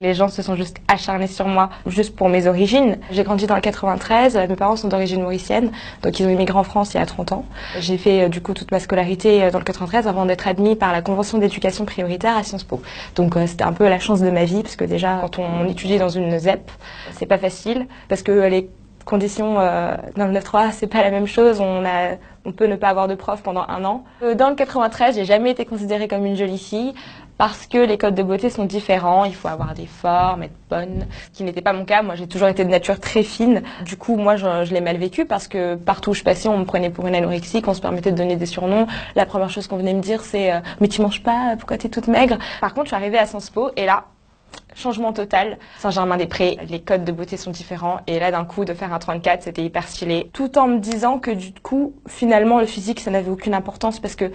Les gens se sont juste acharnés sur moi, juste pour mes origines. J'ai grandi dans le 93, mes parents sont d'origine mauricienne, donc ils ont immigré en France il y a 30 ans. J'ai fait du coup toute ma scolarité dans le 93 avant d'être admis par la Convention d'éducation prioritaire à Sciences Po. Donc c'était un peu la chance de ma vie, parce que déjà quand on étudie dans une ZEP, c'est pas facile, parce que les conditions dans le 9-3, c'est pas la même chose. On peut ne pas avoir de prof pendant 1 an. Dans le 93, j'ai jamais été considérée comme une jolie fille parce que les codes de beauté sont différents. Il faut avoir des formes, être bonne, ce qui n'était pas mon cas. Moi, j'ai toujours été de nature très fine. Du coup, moi, je l'ai mal vécu parce que partout où je passais, on me prenait pour une anorexique, on se permettait de donner des surnoms. La première chose qu'on venait me dire, c'est mais tu manges pas, pourquoi t'es toute maigre? Par contre, je suis arrivée à Sciences Po et là, changement total. Saint-Germain-des-Prés, les codes de beauté sont différents. Et là, d'un coup, de faire un 34, c'était hyper stylé. Tout en me disant que du coup, finalement, le physique, ça n'avait aucune importance parce que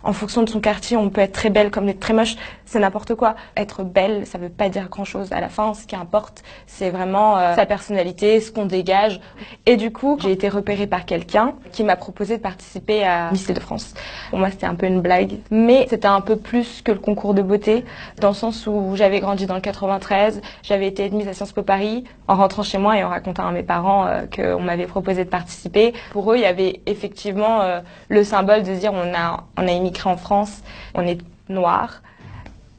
en fonction de son quartier, on peut être très belle comme être très moche. C'est n'importe quoi. Être belle, ça veut pas dire grand-chose. À la fin, ce qui importe, c'est vraiment sa personnalité, ce qu'on dégage. Et du coup, j'ai été repérée par quelqu'un qui m'a proposé de participer à Miss Île-de-France. Pour moi, c'était un peu une blague. Mais c'était un peu plus que le concours de beauté, dans le sens où j'avais grandi dans le 93, j'avais été admise à Sciences Po Paris. En rentrant chez moi et en racontant à mes parents qu'on m'avait proposé de participer, pour eux, il y avait effectivement le symbole de dire on a immigré en France, on est noir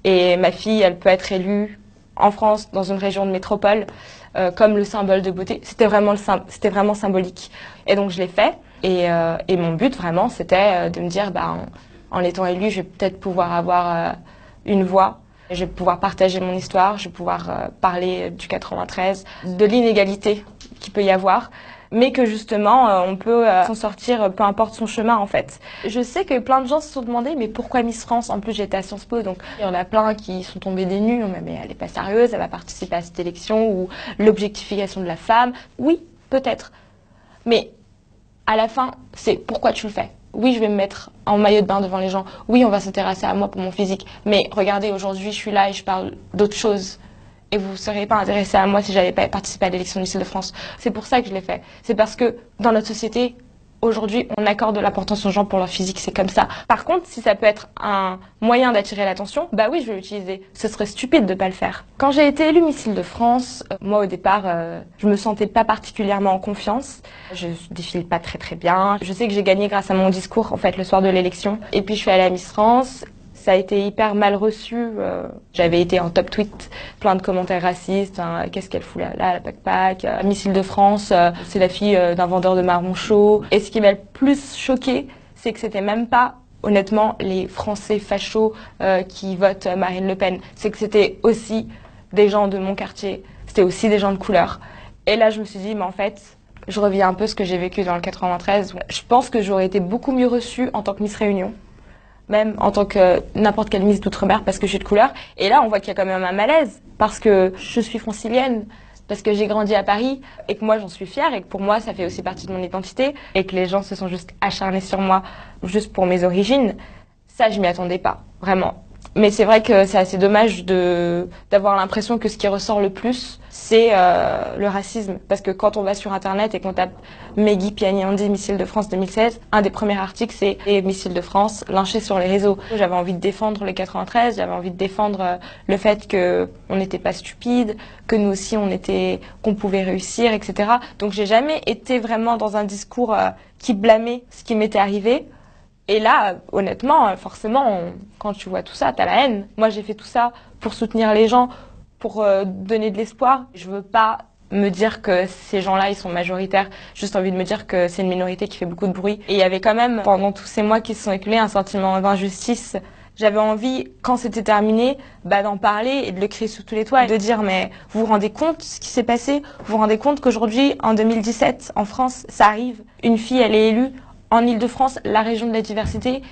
et ma fille, elle peut être élue en France dans une région de métropole comme le symbole de beauté. C'était vraiment symbolique. Et donc je l'ai fait et mon but vraiment c'était de me dire en étant élue, je vais peut-être pouvoir avoir une voix. Je vais pouvoir partager mon histoire, je vais pouvoir parler du 93, de l'inégalité qu'il peut y avoir, mais que justement on peut s'en sortir peu importe son chemin en fait. Je sais que plein de gens se sont demandé mais pourquoi Miss France? En plus j'étais à Sciences Po, donc il y en a plein qui sont tombés des nues, mais elle est pas sérieuse, elle va participer à cette élection ou l'objectification de la femme. Oui, peut-être, mais à la fin c'est pourquoi tu le fais. Oui, je vais me mettre en maillot de bain devant les gens. Oui, on va s'intéresser à moi pour mon physique. Mais regardez, aujourd'hui, je suis là et je parle d'autres choses. Et vous ne seriez pas intéressé à moi si j'avais pas participé à l'élection de Miss Île-de-France. C'est pour ça que je l'ai fait. C'est parce que dans notre société, aujourd'hui, on accorde de l'importance aux gens pour leur physique, c'est comme ça. Par contre, si ça peut être un moyen d'attirer l'attention, bah oui, je vais l'utiliser. Ce serait stupide de pas le faire. Quand j'ai été élue Miss Île-de-France, moi au départ, je me sentais pas particulièrement en confiance. Je défile pas très bien. Je sais que j'ai gagné grâce à mon discours, en fait, le soir de l'élection. Et puis je suis allée à Miss France. Ça a été hyper mal reçu. J'avais été en top tweet, plein de commentaires racistes. Hein, qu'est-ce qu'elle fout là, la pac-pac. Miss Île-de-France, c'est la fille d'un vendeur de marron chaud. Et ce qui m'a le plus choqué, c'est que c'était même pas, honnêtement, les Français fachos qui votent Marine Le Pen. C'est que c'était aussi des gens de mon quartier. C'était aussi des gens de couleur. Et là, je me suis dit, mais en fait, je reviens un peu ce que j'ai vécu dans le 93. Je pense que j'aurais été beaucoup mieux reçue en tant que Miss Réunion, même en tant que n'importe quelle Miss d'outre-mer parce que je suis de couleur. Et là, on voit qu'il y a quand même un malaise parce que je suis francilienne, parce que j'ai grandi à Paris et que moi, j'en suis fière et que pour moi, ça fait aussi partie de mon identité et que les gens se sont juste acharnés sur moi juste pour mes origines. Ça, je m'y attendais pas, vraiment. Mais c'est vrai que c'est assez dommage d'avoir l'impression que ce qui ressort le plus, c'est le racisme. Parce que quand on va sur Internet et qu'on tape Meggy Pianiandi, Miss Île-de-France 2016, un des premiers articles, c'est Miss Île-de-France lynchée sur les réseaux. J'avais envie de défendre les 93, j'avais envie de défendre le fait qu'on n'était pas stupide, que nous aussi qu'on pouvait réussir, etc. Donc j'ai jamais été vraiment dans un discours qui blâmait ce qui m'était arrivé. Et là, honnêtement, forcément, quand tu vois tout ça, t'as la haine. Moi, j'ai fait tout ça pour soutenir les gens, pour donner de l'espoir. Je veux pas me dire que ces gens-là, ils sont majoritaires. Juste envie de me dire que c'est une minorité qui fait beaucoup de bruit. Et il y avait quand même, pendant tous ces mois qui se sont écoulés, un sentiment d'injustice. J'avais envie, quand c'était terminé, d'en parler et de le crier sous tous les toits et de dire, mais vous vous rendez compte de ce qui s'est passé? Vous vous rendez compte qu'aujourd'hui, en 2017, en France, ça arrive. Une fille, elle est élue en Île-de-France, la région de la diversité,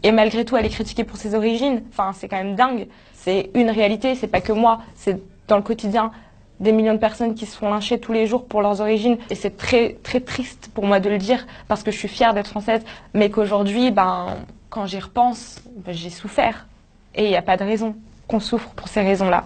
et malgré tout, elle est critiquée pour ses origines. Enfin, c'est quand même dingue. C'est une réalité, c'est pas que moi. C'est dans le quotidien des millions de personnes qui se font lyncher tous les jours pour leurs origines. Et c'est très, très triste pour moi de le dire, parce que je suis fière d'être française, mais qu'aujourd'hui, quand j'y repense, j'ai souffert. Et il n'y a pas de raison qu'on souffre pour ces raisons-là.